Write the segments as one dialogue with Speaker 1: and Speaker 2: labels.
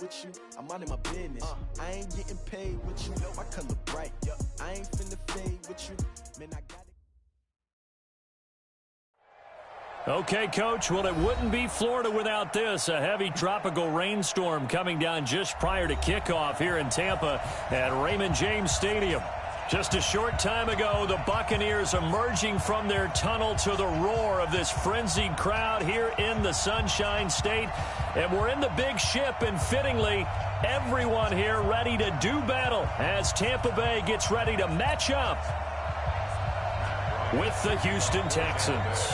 Speaker 1: with you, I'm minding my business. I ain't getting paid with you, my color bright. I ain't finna fade with you, man, I got it.
Speaker 2: Okay, Coach, well, it wouldn't be Florida without this. A heavy tropical rainstorm coming down just prior to kickoff here in Tampa at Raymond James Stadium. Just a short time ago, the Buccaneers emerging from their tunnel to the roar of this frenzied crowd here in the Sunshine State. And we're in the big ship, and fittingly, everyone here ready to do battle as Tampa Bay gets ready to match up with the Houston Texans.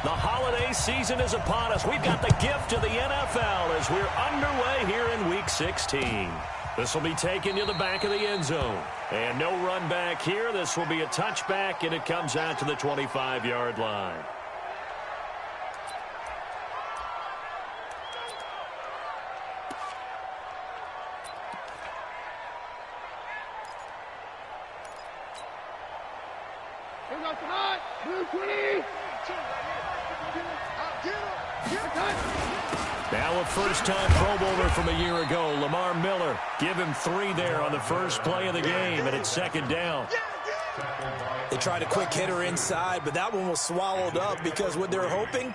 Speaker 2: The holiday season is upon us. We've got the gift of the NFL as we're underway here in Week 16. This will be taken to the back of the end zone. And no run back here. This will be a touchback, and it comes out to the 25-yard line. Now a first-time Pro Bowler from a year ago, Lamar Miller. Give him 3 there on the first play of the game, and it's second down.
Speaker 3: They tried a quick hitter inside, but that one was swallowed up because what they're hoping,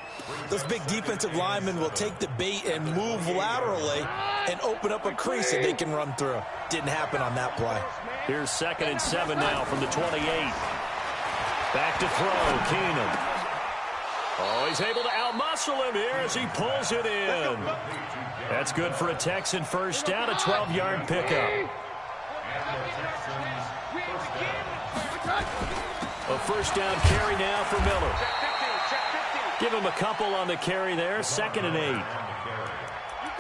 Speaker 3: those big defensive linemen will take the bait and move laterally and open up a crease that they can run through. Didn't happen on that play.
Speaker 2: Here's 2nd and 7 now from the 28. Back to throw, Keenum. Oh, he's able to outmuscle him here as he pulls it in. That's good for a Texan first down, a 12-yard pickup. A first down carry now for Miller. Give him a couple on the carry there, 2nd and 8.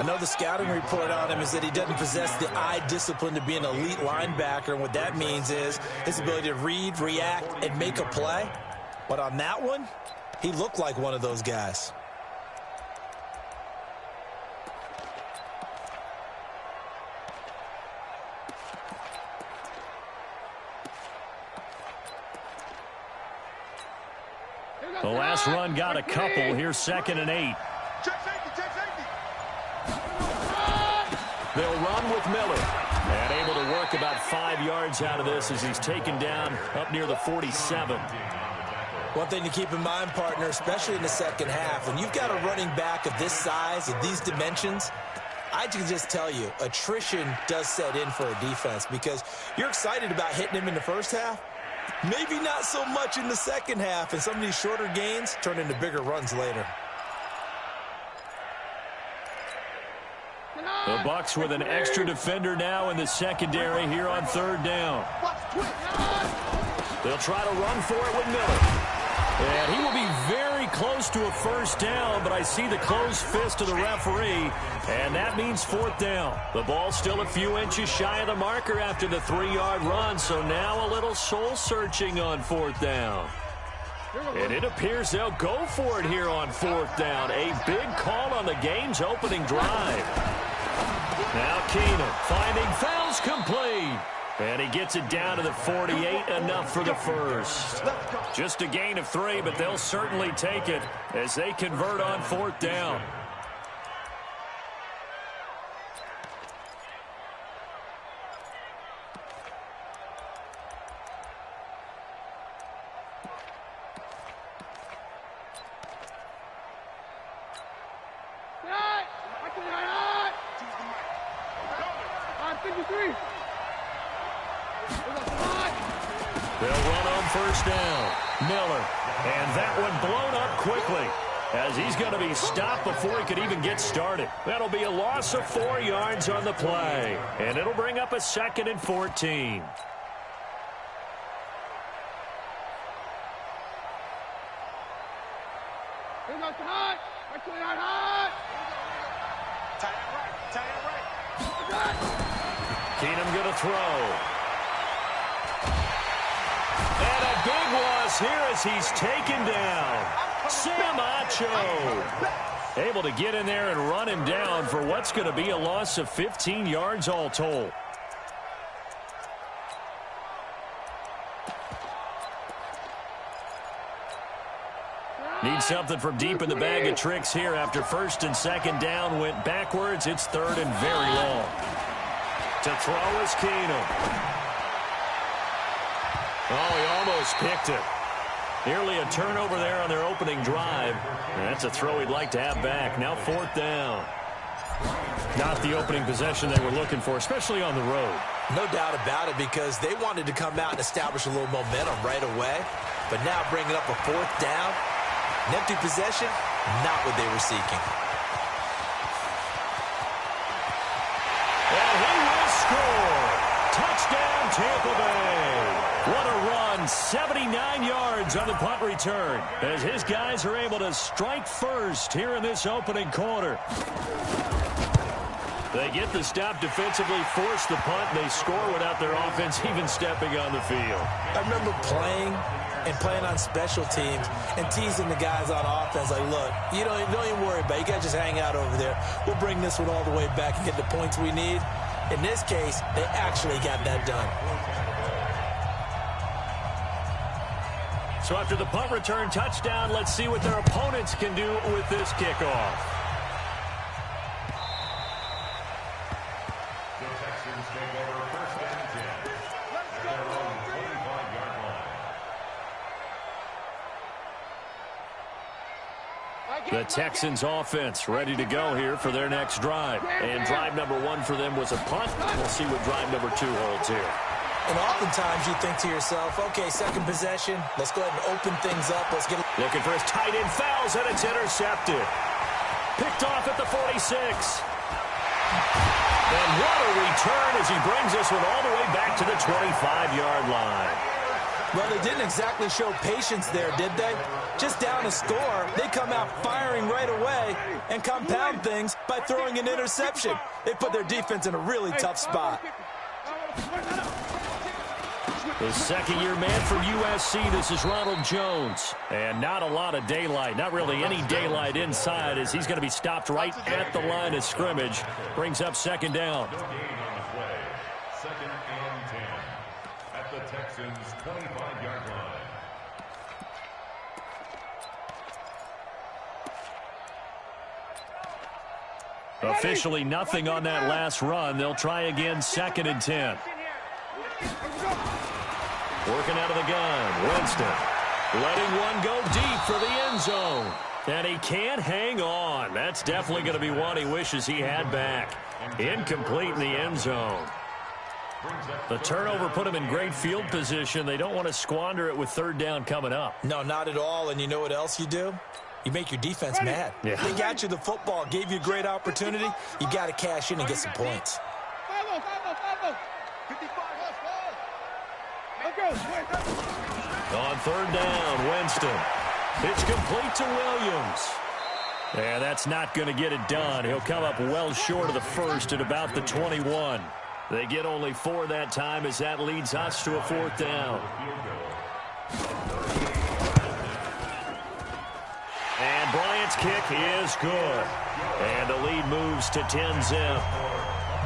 Speaker 3: I know the scouting report on him is that he doesn't possess the eye discipline to be an elite linebacker, and what that means is his ability to read, react, and make a play. But on that one, he looked like one of those guys.
Speaker 2: The last run got a couple. Here's 2nd and 8. They'll run with Miller. And able to work about 5 yards out of this as he's taken down up near the 47.
Speaker 3: One thing to keep in mind, partner, especially in the second half, when you've got a running back of this size, of these dimensions, I can just tell you, attrition does set in for a defense because you're excited about hitting him in the first half. Maybe not so much in the second half, and some of these shorter gains turn into bigger runs later.
Speaker 2: The Bucs with an extra defender now in the secondary here on 3rd down. They'll try to run for it with Miller. And he will be very close to a first down, but I see the closed fist of the referee, and that means 4th down. The ball's still a few inches shy of the marker after the 3-yard run, so now a little soul-searching on 4th down. And it appears they'll go for it here on 4th down. A big call on the game's opening drive. Now Keenum finding fouls complete. And he gets it down to the 48, enough for the first. Just a gain of 3, but they'll certainly take it as they convert on 4th down. They'll run on first down. Miller. And that one blown up quickly as he's going to be stopped before he could even get started. That'll be a loss of 4 yards on the play. And it'll bring up a 2nd and 14. Keenum going to throw. And a big loss here as he's taken down. Samacho able to get in there and run him down for what's going to be a loss of 15 yards all told. Need something from deep in the bag of tricks here after first and second down went backwards. It's third and very long. To throw is Keenum. Oh, he almost picked it. Nearly a turnover there on their opening drive. And that's a throw he'd like to have back. Now fourth down. Not the opening possession they were looking for, especially on the road.
Speaker 3: No doubt about it, because they wanted to come out and establish a little momentum right away. But now bringing up a fourth down, an empty possession, not what they were seeking.
Speaker 2: And he will score. Touchdown, Tampa Bay. What a run. 79 yards on the punt return as his guys are able to strike first here in this opening quarter. They get the stop defensively, force the punt, and they score without their offense even stepping on the field.
Speaker 3: I remember playing on special teams and teasing the guys on offense like, look, you don't even worry about it. You got to just hang out over there. We'll bring this one all the way back and get the points we need. In this case, they actually got that done.
Speaker 2: So after the punt return touchdown, let's see what their opponents can do with this kickoff. The Texans offense ready to go here for their next drive. And drive number one for them was a punt. We'll see what drive number two holds here.
Speaker 3: And oftentimes you think to yourself, okay, second possession, let's go ahead and open things up. Let's get
Speaker 2: looking for his tight end, fouls, and it's intercepted. Picked off at the 46. And what a return as he brings this one all the way back to the 25-yard line.
Speaker 3: Well, they didn't exactly show patience there, did they? Just down a score, they come out firing right away and compound things by throwing an interception. They put their defense in a really tough spot.
Speaker 2: The second-year man for USC, this is Ronald Jones. And not a lot of daylight, not really any daylight inside, as he's going to be stopped right at the line of scrimmage. Brings up second down.
Speaker 4: Second and 10 at the Texans' 25-yard line.
Speaker 2: Officially nothing on that last run. They'll try again, second and 10. Working out of the gun, Winston. Letting one go deep for the end zone. And he can't hang on. That's definitely going to be one he wishes he had back. Incomplete in the end zone. The turnover put him in great field position. They don't want to squander it with third down coming up.
Speaker 3: No, not at all. And you know what else you do? You make your defense mad.
Speaker 2: Yeah.
Speaker 3: They got you the football, gave you a great opportunity. You got to cash in and get some points.
Speaker 2: On third down, Winston. It's complete to Williams. And that's not going to get it done. He'll come up well short of the first at about the 21. They get only 4 that time as that leads us to a fourth down. And Bryant's kick is good. And the lead moves to 10-zip.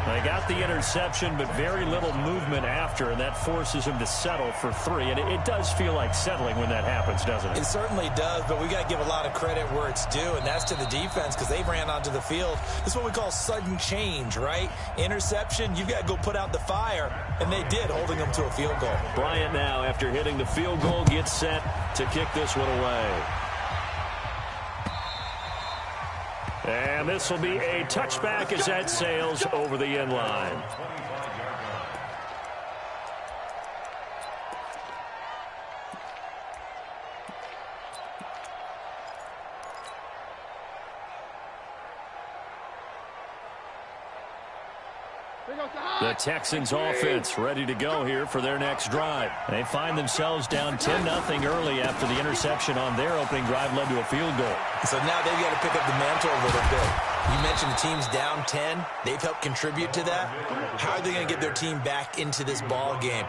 Speaker 2: They got the interception, but very little movement after, and that forces him to settle for 3. And it does feel like settling when that happens, doesn't it?
Speaker 3: It certainly does, but we got to give a lot of credit where it's due, and that's to the defense because they ran onto the field. This is what we call sudden change, right? Interception, you got to go put out the fire, and they did, holding them to a field goal.
Speaker 2: Bryant now, after hitting the field goal, gets set to kick this one away. And this will be a touchback as that sails over the end line. The Texans offense ready to go here for their next drive. They find themselves down 10-0 early after the interception on their opening drive led to a field goal.
Speaker 3: So now they've got to pick up the mantle a little bit. You mentioned the team's down 10. They've helped contribute to that. How are they going to get their team back into this ball game?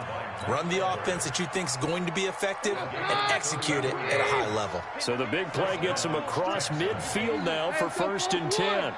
Speaker 3: Run the offense that you think is going to be effective and execute it at a high level.
Speaker 2: So the big play gets them across midfield now for 1st and 10.